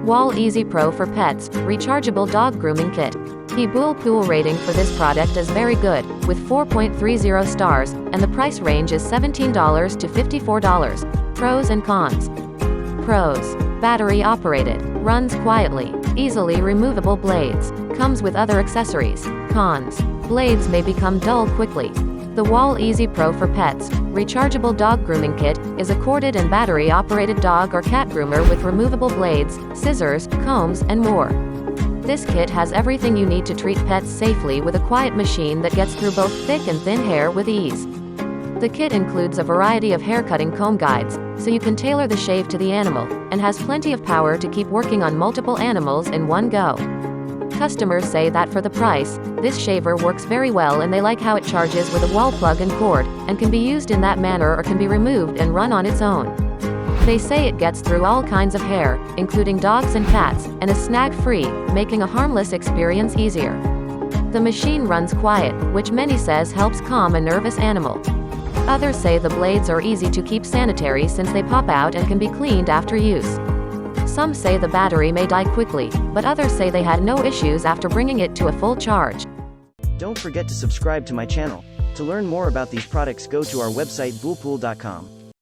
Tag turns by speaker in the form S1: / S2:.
S1: Wahl Easy Pro for Pets, Rechargeable Dog Grooming Kit. The Pool rating for this product is very good, with 4.30 stars, and the price range is $17 to $54. Pros and cons. Pros. Battery operated. Runs quietly. Easily removable blades. Comes with other accessories. Cons. Blades may become dull quickly. The Wahl Easy Pro for Pets, Rechargeable Dog Grooming Kit, is a corded and battery-operated dog or cat groomer with removable blades, scissors, combs, and more. This kit has everything you need to treat pets safely with a quiet machine that gets through both thick and thin hair with ease. The kit includes a variety of haircutting comb guides, so you can tailor the shave to the animal, and has plenty of power to keep working on multiple animals in one go. Customers say that for the price, this shaver works very well and they like how it charges with a wall plug and cord, and can be used in that manner or can be removed and run on its own. They say it gets through all kinds of hair, including dogs and cats, and is snag-free, making a harmless experience easier. The machine runs quiet, which many says helps calm a nervous animal. Others say the blades are easy to keep sanitary since they pop out and can be cleaned after use. Some say the battery may die quickly, but others say they had no issues after bringing it to a full charge.
S2: Don't forget to subscribe to my channel. To learn more about these products, go to our website bullpool.com.